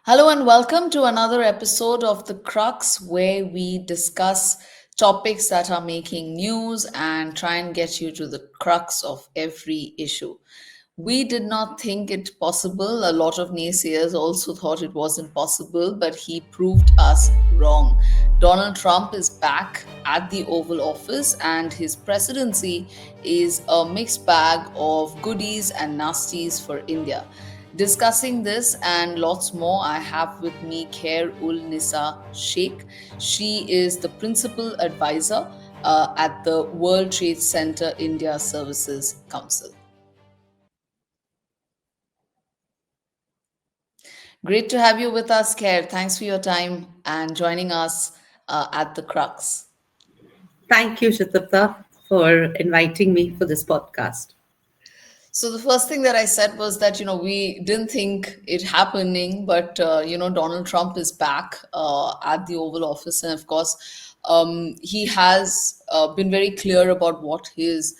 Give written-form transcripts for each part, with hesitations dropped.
Hello and welcome to another episode of The Crux, where we discuss topics that are making news and try and get you to the crux of every issue. We did not think it possible. A lot of naysayers also thought it wasn't possible, but he proved us wrong. Donald Trump is back at the Oval Office, and his presidency is a mixed bag of goodies and nasties for India. Discussing this and lots more, I have with me Khair Ull Nissa Sheikh. She is the principal advisor at the World Trade Center India Services Council. Great to have you with us, Khair. Thanks for your time and joining us at the Crux. Thank you, Shatapta, for inviting me for this podcast. So the first thing that I said was that we didn't think it happening, but Donald Trump is back at the Oval Office, and of course, he has been very clear about what his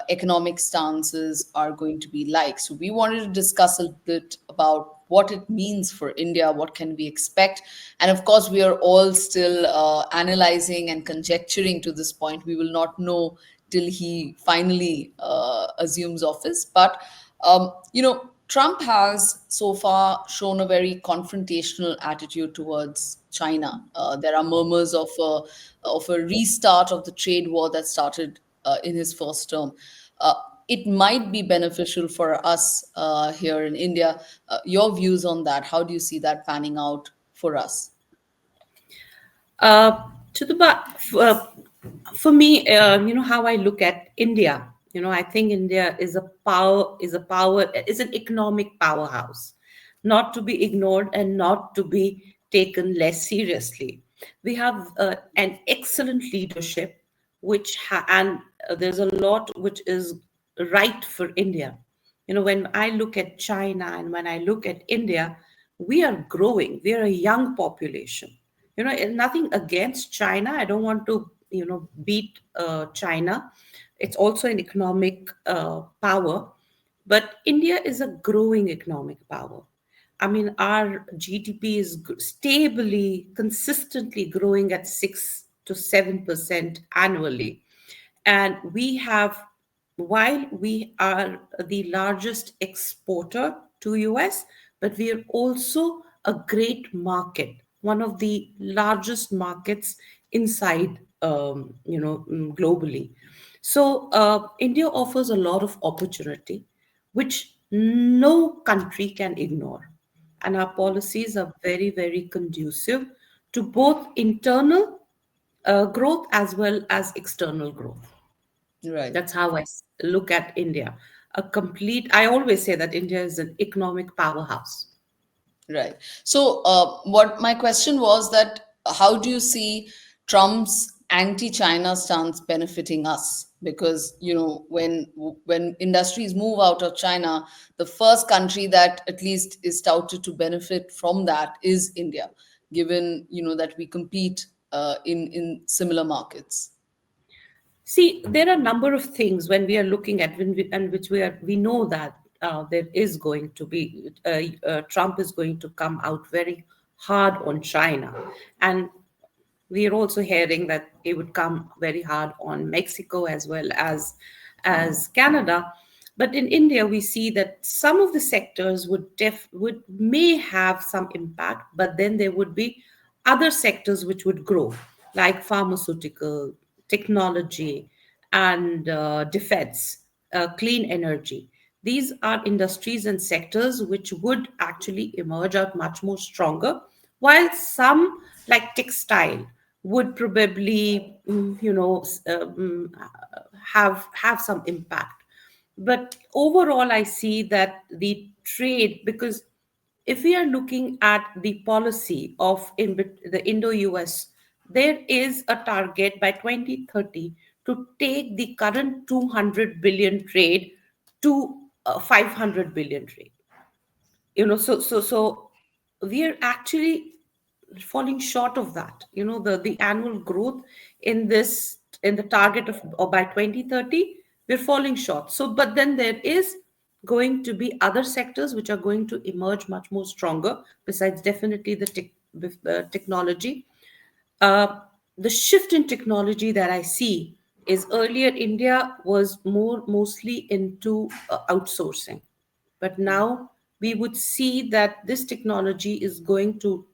economic stances are going to be like. So we wanted to discuss a bit about what it means for India, what can we expect, and of course, we are all still analyzing and conjecturing to this point. We will not know till he finally assumes office. But Trump has so far shown a very confrontational attitude towards China. There are murmurs of a restart of the trade war that started in his first term. Uh, it might be beneficial for us here in India. Your views on that? How do you see that panning out for us? To the for me, how I look at India. I think India is an economic powerhouse, not to be ignored and not to be taken less seriously. We have an excellent leadership, and there's a lot which is right for India. When I look at China and when I look at India, we are growing. We are a young population. And nothing against China. I don't want to beat China. It's also an economic power, but India is a growing economic power. I mean, our GDP is stably, consistently growing at 6 to 7% annually. And while we are the largest exporter to US, but we are also a great market, one of the largest markets inside, globally. So India offers a lot of opportunity, which no country can ignore. And our policies are very, very conducive to both internal growth as well as external growth. Right. That's how look at India. I always say that India is an economic powerhouse. Right. So, what my question was that how do you see Trump's anti-China stance benefiting us? Because when industries move out of China, the first country that at least is touted to benefit from that is India, given that we compete in similar markets. See, there are a number of things when we are looking at and which we know that there is going to be Trump is going to come out very hard on China, and we are also hearing that he would come very hard on Mexico as well as Canada. But in India, we see that some of the sectors would may have some impact, but then there would be other sectors which would grow, like pharmaceutical, technology, and defense, clean energy. These are industries and sectors which would actually emerge out much more stronger, while some, like textile, would probably have some impact. But overall, I see that the trade, because if we are looking at the policy of the Indo-US, there is a target by 2030 to take the current 200 billion trade to 500 billion trade. So we are actually falling short of that. The annual growth in the target of or by 2030, we're falling short. So but then there is going to be other sectors which are going to emerge much more stronger, besides definitely the technology. uh, the shift in technology that I see is, earlier India was mostly into outsourcing, but now we would see that this technology is going to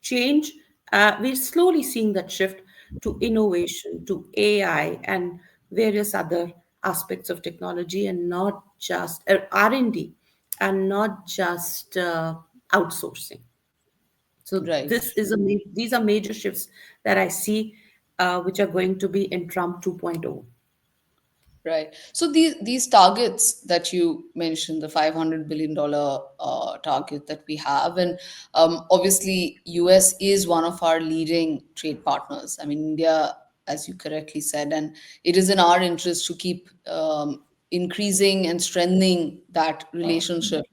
change. We're slowly seeing that shift to innovation, to AI, and various other aspects of technology, and not just R&D, and not just outsourcing. So Right. these are major shifts that I see, which are going to be in Trump 2.0. Right. So these targets that you mentioned, the $500 billion target that we have, and obviously US is one of our leading trade partners. I mean, India, as you correctly said, and it is in our interest to keep increasing and strengthening that relationship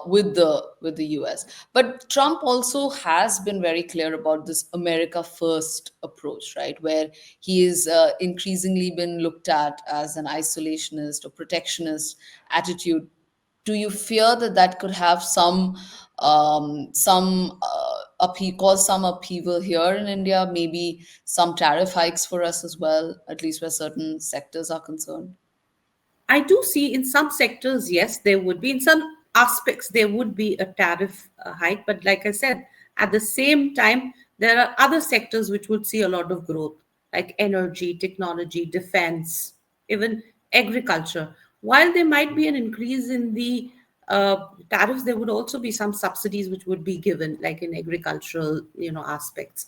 with the US. But Trump also has been very clear about this America first approach, right? Where he is increasingly been looked at as an isolationist or protectionist attitude. Do you fear that that could have cause some upheaval here in India? Maybe some tariff hikes for us as well, at least where certain sectors are concerned. I do see in some sectors, yes, there would be. In some aspects, there would be a tariff hike. But like I said, at the same time, there are other sectors which would see a lot of growth, like energy, technology, defense, even agriculture. While there might be an increase in the tariffs, there would also be some subsidies which would be given, like in agricultural, aspects.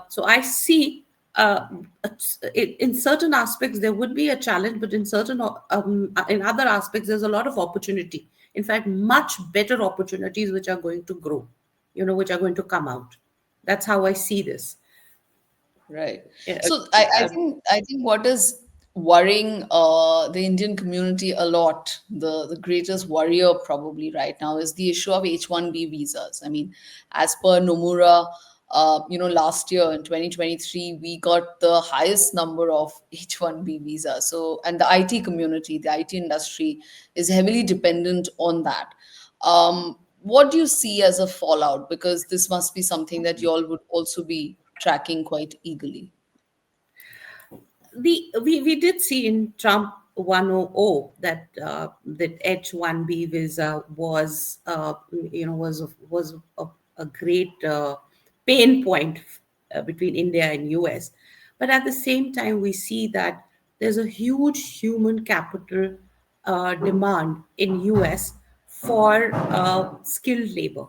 So I see, uh, in certain aspects there would be a challenge, but in other aspects there's a lot of opportunity. In fact, much better opportunities which are going to grow, which are going to come out. That's how I see this. Right. Yeah, So I think what is worrying the Indian community a lot, the greatest worrier probably right now is the issue of H-1B visas. I mean, as per Nomura, last year in 2023, we got the highest number of H-1B visas. So, and the IT community, the IT industry is heavily dependent on that. What do you see as a fallout? Because this must be something that you all would also be tracking quite eagerly. we did see in Trump 100 that that H1B visa was, a great pain point between India and US. But at the same time, we see that there's a huge human capital demand in US for skilled labor,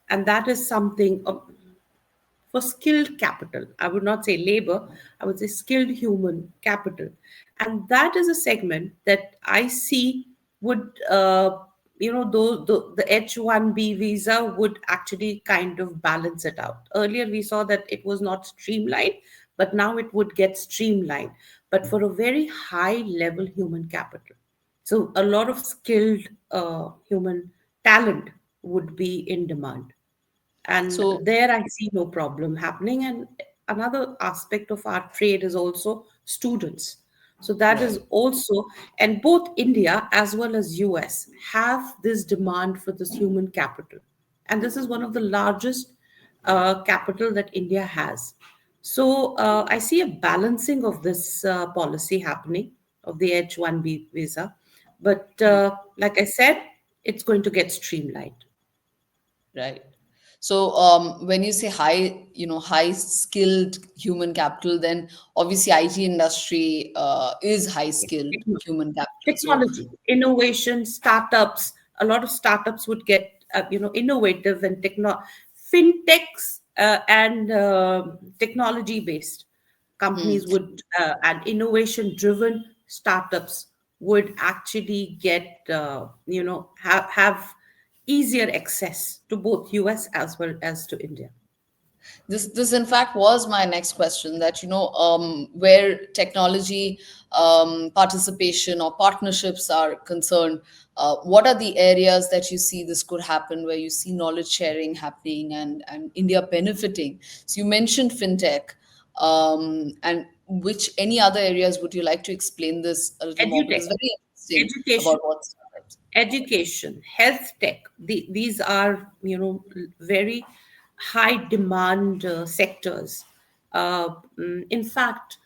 and that is something, for skilled capital. I would not say labor, I would say skilled human capital. And that is a segment that I see would, the H1B visa would actually kind of balance it out. Earlier, we saw that it was not streamlined, but now it would get streamlined, but for a very high level human capital. So a lot of skilled human talent would be in demand, and So, there I see no problem happening. And another aspect of our trade is also students. So that is right. also, and both India as well as US have this demand for this human capital, and this is one of the largest capital that India has. So I see a balancing of this policy happening, of the H1B visa. But like I said, it's going to get streamlined. Right. So, when you say high skilled human capital, then obviously IT industry is high skilled human capital. So, Technology, innovation, startups. A lot of startups would get, innovative and fintechs, and technology based hmm. companies would, and innovation driven startups would actually get, have easier access to both US as well as to India. This in fact was my next question, that where technology participation or partnerships are concerned, what are the areas that you see this could happen, where you see knowledge sharing happening and India benefiting? So you mentioned fintech, and which any other areas would you like to explain this a little more, because Edutech, it's very interesting about education. what's education, health tech. These are, very high demand sectors. In fact,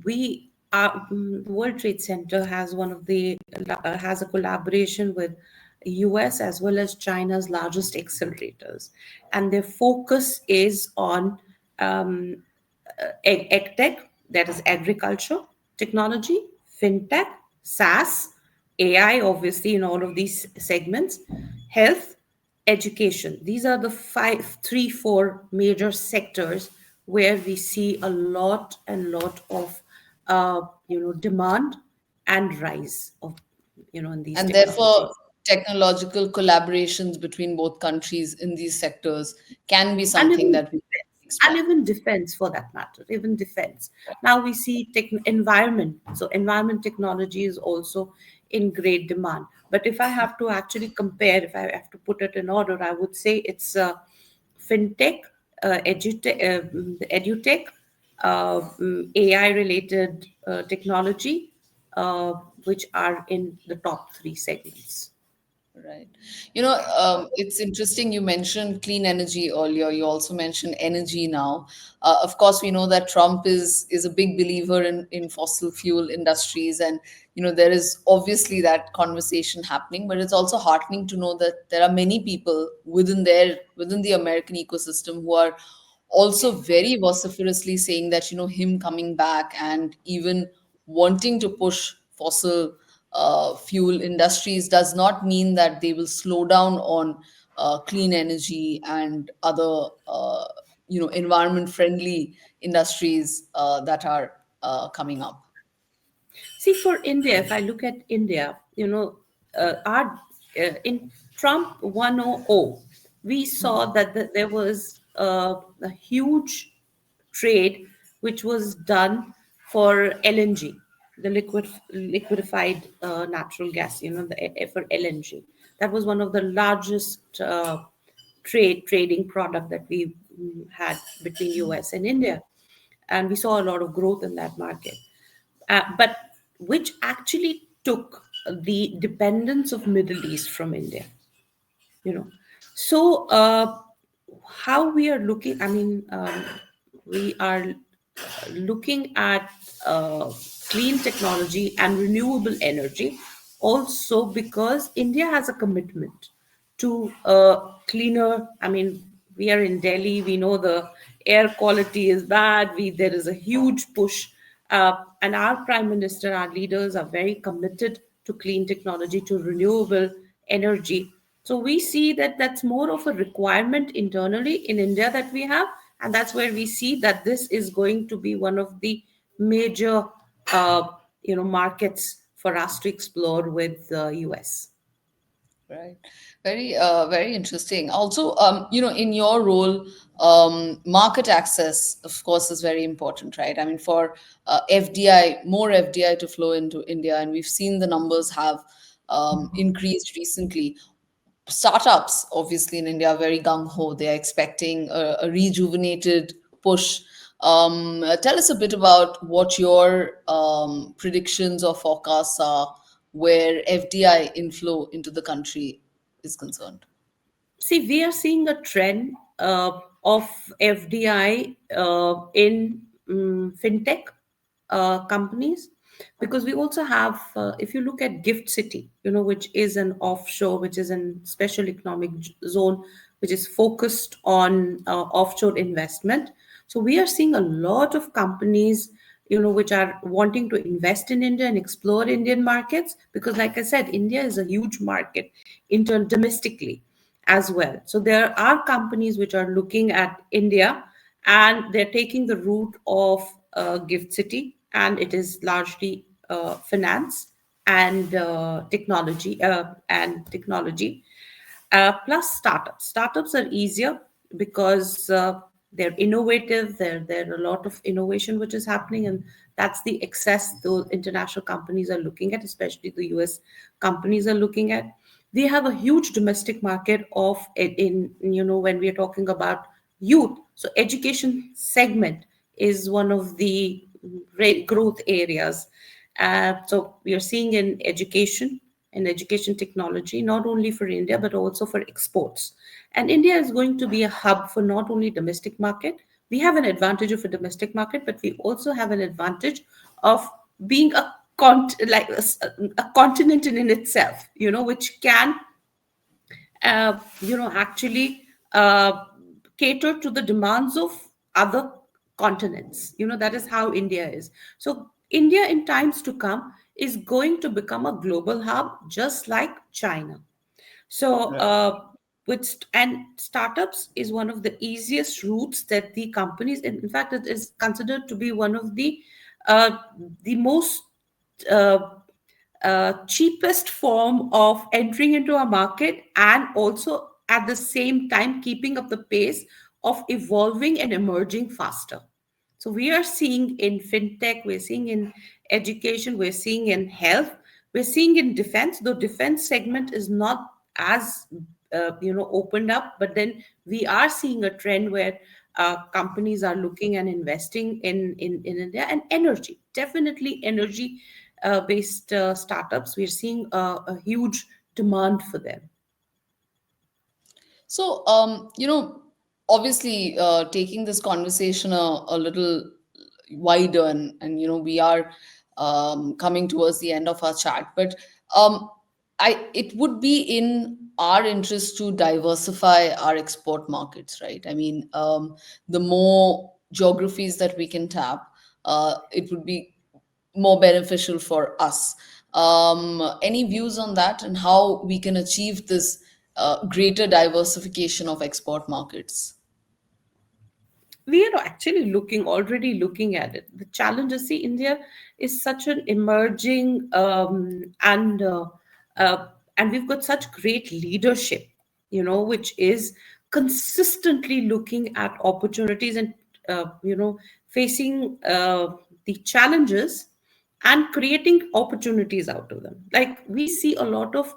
we are, the World Trade Center has has a collaboration with US as well as China's largest accelerators, and their focus is on tech, that is agriculture, technology, fintech, SaaS, AI, obviously, in all of these segments, health, education. These are the three, four major sectors where we see a lot and lot of, demand and rise of, in these And therefore, technologies. technological collaborations between both countries in these sectors can be And something even that we defense, and expand. even defense for that matter, even defense. Now we see environment, so environment technology is also in great demand. But if I have to actually compare, if I have to put it in order, I would say it's fintech, edutech, AI related technology, which are in the top three segments. Right. It's interesting you mentioned clean energy earlier. You also mentioned energy now. Of course, we know that Trump is a big believer in fossil fuel industries, and there is obviously that conversation happening. But it's also heartening to know that there are many people within the American ecosystem who are also very vociferously saying that him coming back and even wanting to push fossil fuel industries does not mean that they will slow down on clean energy and other environment friendly industries that are coming up. See, for India, if I look at India, our in Trump 100, we saw that there was a huge trade which was done for LNG, the liquefied natural gas, for LNG. That was one of the largest trading product that we had between US and India, and we saw a lot of growth in that market, but which actually took the dependence of Middle East from India. You know, so how we are looking. I mean, we are looking at clean technology and renewable energy also because India has a commitment to cleaner. I mean, we are in Delhi. We know the air quality is bad. There is a huge push, and our prime minister, our leaders are very committed to clean technology, to renewable energy. So we see that that's more of a requirement internally in India that we have, and that's where we see that this is going to be one of the major, markets for us to explore with the US. Right. Very interesting. Also, in your role, market access, of course, is very important, right? I mean, for more FDI to flow into India, and we've seen the numbers have increased recently. Startups, obviously, in India are very gung ho. They are expecting a rejuvenated push. Tell us a bit about what your predictions or forecasts are where FDI inflow into the country is concerned. See, we are seeing a trend of FDI in fintech companies, because we also have, if you look at Gift City, which is an offshore, which is an special economic zone, which is focused on offshore investment. So we are seeing a lot of companies, which are wanting to invest in India and explore Indian markets, because, like I said, India is a huge market domestically as well. So there are companies which are looking at India, and they're taking the route of Gift City, and it is largely finance and technology, plus startups. Startups are easier because they're innovative. There are a lot of innovation which is happening, and that's the excess those international companies are looking at, especially the US companies are looking at. We have a huge domestic market of when we are talking about youth. So education segment is one of the great growth areas. So we are seeing in education, in education technology, not only for India but also for exports. And India is going to be a hub for not only domestic market. We have an advantage of a domestic market, but we also have an advantage of being a a continent in itself, which can actually cater to the demands of other continents. That is how India is. So, India in times to come is going to become a global hub, just like China. So, Right. and startups is one of the easiest routes that the companies, in fact, it is considered to be one of uh, the most uh, cheapest form of entering into a market, and also at the same time keeping up the pace of evolving and emerging faster. So we are seeing in fintech, we're seeing in education, we're seeing in health, we're seeing in defense. Though defense segment is not as opened up, but then we are seeing a trend where companies are looking and investing in India. And energy, definitely energy based startups. We're seeing a huge demand for them. So, obviously, taking this conversation a little wider, and we are coming towards the end of our chat, but it would be in our interest to diversify our export markets, right? I mean, the more geographies that we can tap, it would be more beneficial for us. Any views on that and how we can achieve this greater diversification of export markets? We are actually already looking at it. The challenge is, see, India is such an emerging uh, and we've got such great leadership, which is consistently looking at opportunities and facing the challenges and creating opportunities out of them. Like we see a lot of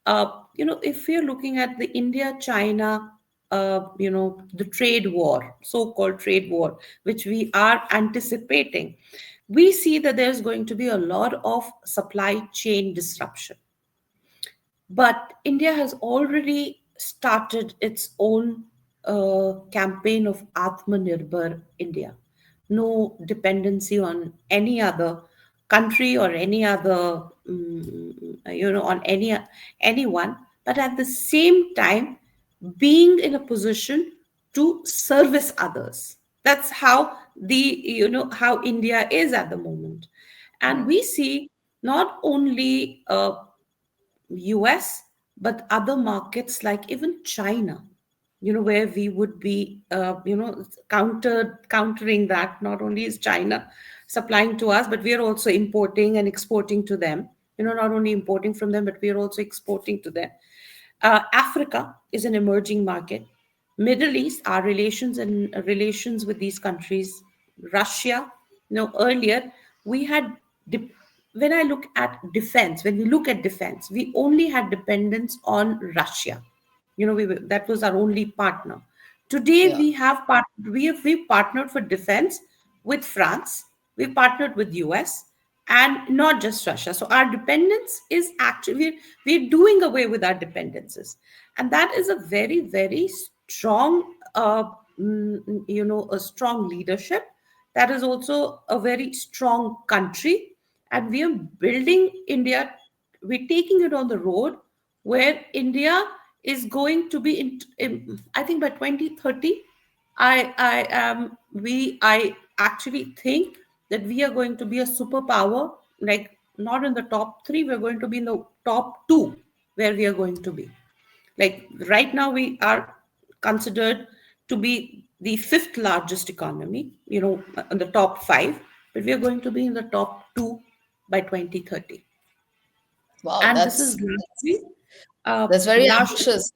if we're looking at the India China, the trade war, so called trade war, which we are anticipating, we see that there's going to be a lot of supply chain disruption. But India has already started its own campaign of Atmanirbhar India. No dependency on any other country or any other, on anyone, but at the same time being in a position to service others. That's how how India is at the moment. And Right. we see not only US, but other markets like even China, where we would be, countering that. Not only is China supplying to us, but we are also importing and exporting to them. Not only importing from them, but we are also exporting to them. Africa is an emerging market. Middle East, our relations with these countries, Russia. Earlier we had, de- when I look at defense, when we look at defense, we only had dependence on Russia. That was our only partner. Today Yeah. we have we partnered for defense with France. We partnered with US, and not just Russia. So our dependence is actually, we're doing away with our dependencies, and that is a very, very strong, a strong leadership. That is also a very strong country, and we are building India. We're taking it on the road where India is going to be I think by 2030. I actually think that we are going to be a superpower, like not in the top three, we're going to be in the top two, where we are going to be. Like right now, we are considered to be the fifth largest economy, in the top five, but we are going to be in the top two by 2030. Wow, And this is that's uh, that's very largely, ambitious.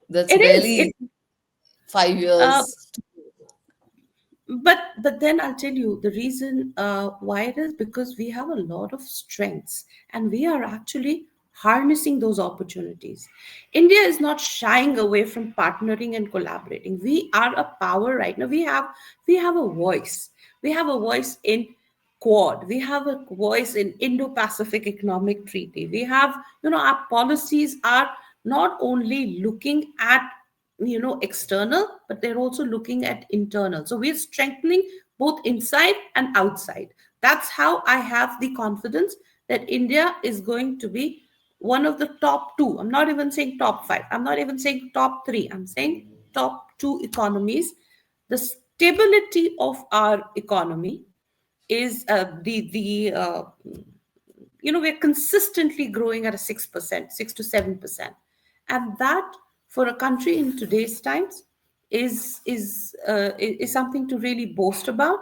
That's it is. barely 5 years. But then I'll tell you the reason why it is, because we have a lot of strengths, and we are actually harnessing those opportunities. India is not shying away from partnering and collaborating. We are a power right now. We have a voice. We have a voice in Quad. We have a voice in Indo-Pacific Economic Treaty. We have, our policies are not only looking at, external, but they're also looking at internal. So we're strengthening both inside and outside. That's how I have the confidence that India is going to be one of the top two. I'm not even saying top five. I'm not even saying top three. I'm saying top two economies. The stability of our economy is we're consistently growing at a 6%, 6 to 7%, and that for a country in today's times is something to really boast about,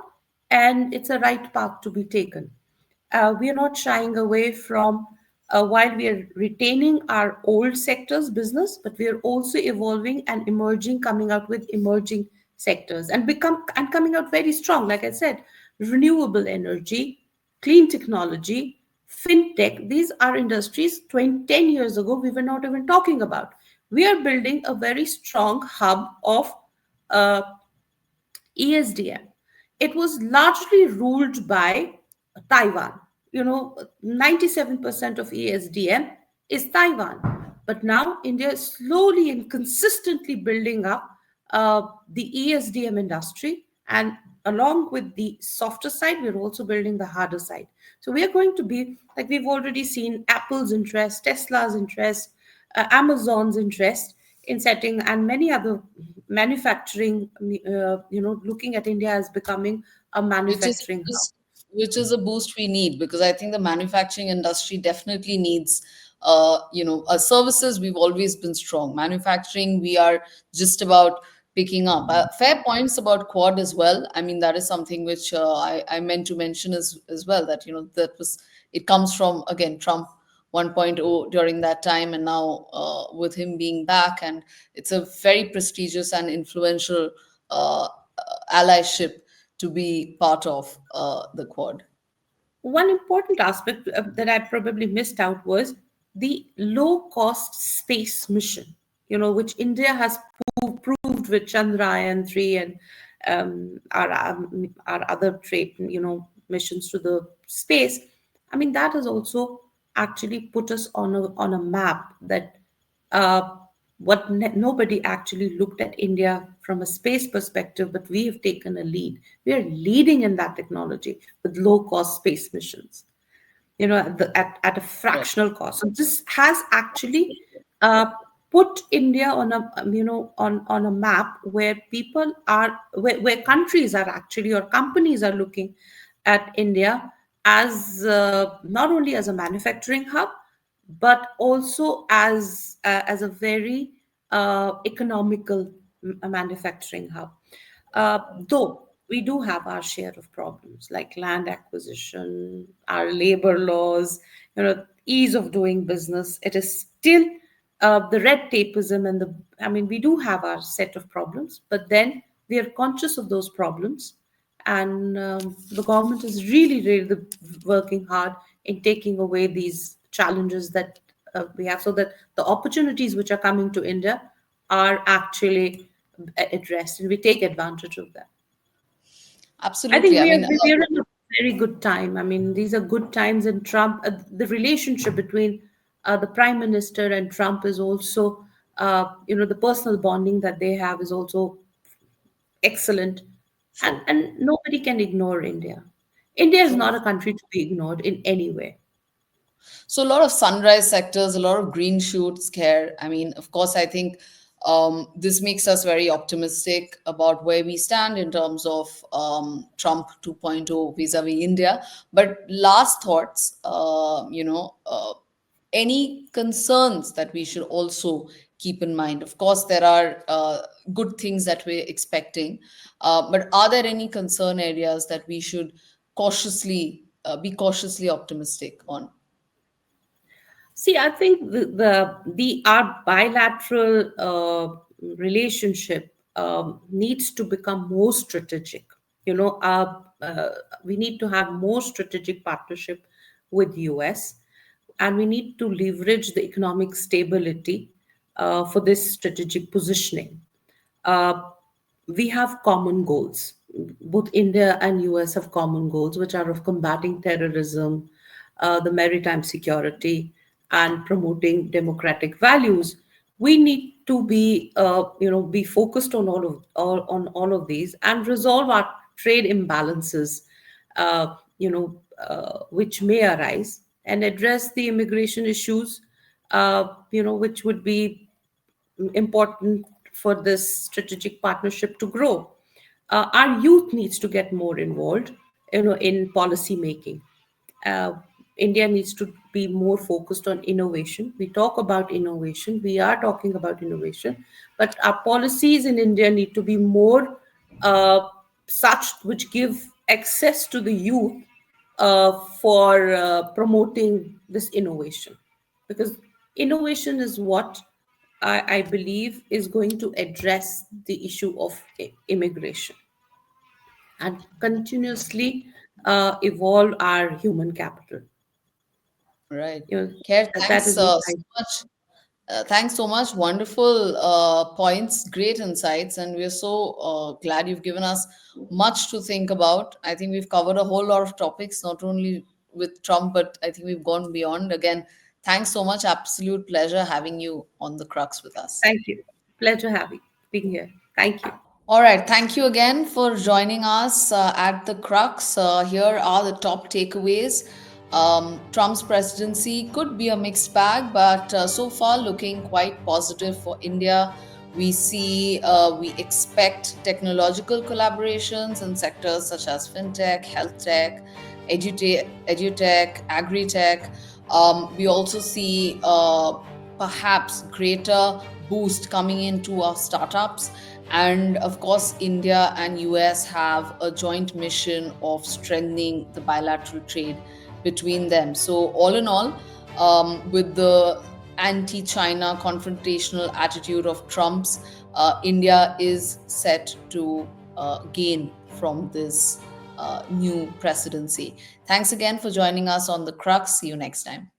and it's a right path to be taken. We are not shying away from, while we are retaining our old sectors business, but we are also evolving and emerging, coming out with emerging sectors, and coming out very strong. Like I said, renewable energy, clean technology, fintech. These are industries 10 years ago we were not even talking about. We are building a very strong hub of uh, ESDM. It was largely ruled by Taiwan. 97% of ESDM is Taiwan. But now India is slowly and consistently building up the ESDM industry. And along with the softer side, we're also building the harder side. So we are going to be, like we've already seen, Apple's interest, Tesla's interest, Amazon's interest in setting, and many other manufacturing, looking at India as becoming a which is manufacturing hub. which is a boost we need, because I think the manufacturing industry definitely needs services. We've always been strong manufacturing, we are just about picking up. Fair points about Quad as well. I mean, that is something which I meant to mention as well, that that was, it comes from, again, Trump 1.0 during that time, and now with him being back, and it's a very prestigious and influential allyship to be part of the Quad. One important aspect that I probably missed out was the low cost space mission, which India has proved with Chandrayaan 3 and our other trade, missions to the space. I mean, that has also actually put us on a map that uh, nobody actually looked at India from a space perspective, but we have taken a lead. We are leading in that technology with low cost space missions, at a Right. fractional cost. So this has actually uh, put India on a on a map where people are, where countries are actually, or companies are looking at India as, not only as a manufacturing hub, but also as a very economical manufacturing hub. Though we do have our share of problems like land acquisition, our labor laws, ease of doing business. It is still the red tapeism and I mean, we do have our set of problems, but then we are conscious of those problems, and the government is really working hard in taking away these challenges that we have, so that the opportunities which are coming to India are actually addressed, and we take advantage of that. I think Absolutely. I mean, we are in a very good time. I mean, these are good times, and Trump, the relationship between the prime minister and Trump is also, the personal bonding that they have is also excellent, and true. nobody can ignore India. India is True. not a country to be ignored in any way. So a lot of sunrise sectors, a lot of green shoots here. I mean, of course, I think this makes us very optimistic about where we stand in terms of Trump 2.0 vis-a-vis India. But last thoughts, any concerns that we should also keep in mind? Of course, there are good things that we're expecting, but are there any concern areas that we should cautiously be cautiously optimistic on? See, I think the our bilateral relationship needs to become more strategic. We need to have more strategic partnership with US, and we need to leverage the economic stability for this strategic positioning. uh, we have common goals. both India and US have common goals, which are of combating terrorism, the maritime security, and promoting democratic values. We need to be, be focused on all of these and resolve our trade imbalances, which may arise, and address the immigration issues, which would be important for this strategic partnership to grow. Our youth needs to get more involved, in policy making. uh, India needs to be more focused on innovation. We talk about innovation, we are talking about innovation, but our policies in India need to be more uh, such which give access to the youth for promoting this innovation. Because innovation is what I believe is going to address the issue of immigration and continuously evolve our human capital. Right. You know, Khair, that thanks is what so I much. Thanks so much. Wonderful points, great insights, and we're so glad you've given us much to think about. I think we've covered a whole lot of topics, not only with Trump, but I think we've gone beyond. Again, thanks so much. Absolute pleasure having you on the Crux with us. thank you. Pleasure having being here. Thank you. All right. Thank you again for joining us at the Crux. Here are the top takeaways. Trump's presidency could be a mixed bag, but so far looking quite positive for India. We expect technological collaborations in sectors such as fintech, health tech, edutech, agri-tech. We also see perhaps greater boost coming into our startups, and of course, India and US have a joint mission of strengthening the bilateral trade between them. So, all in all, with the anti China confrontational attitude of Trump's, India is set to gain from this new presidency. Thanks again for joining us on the Crux. See you next time.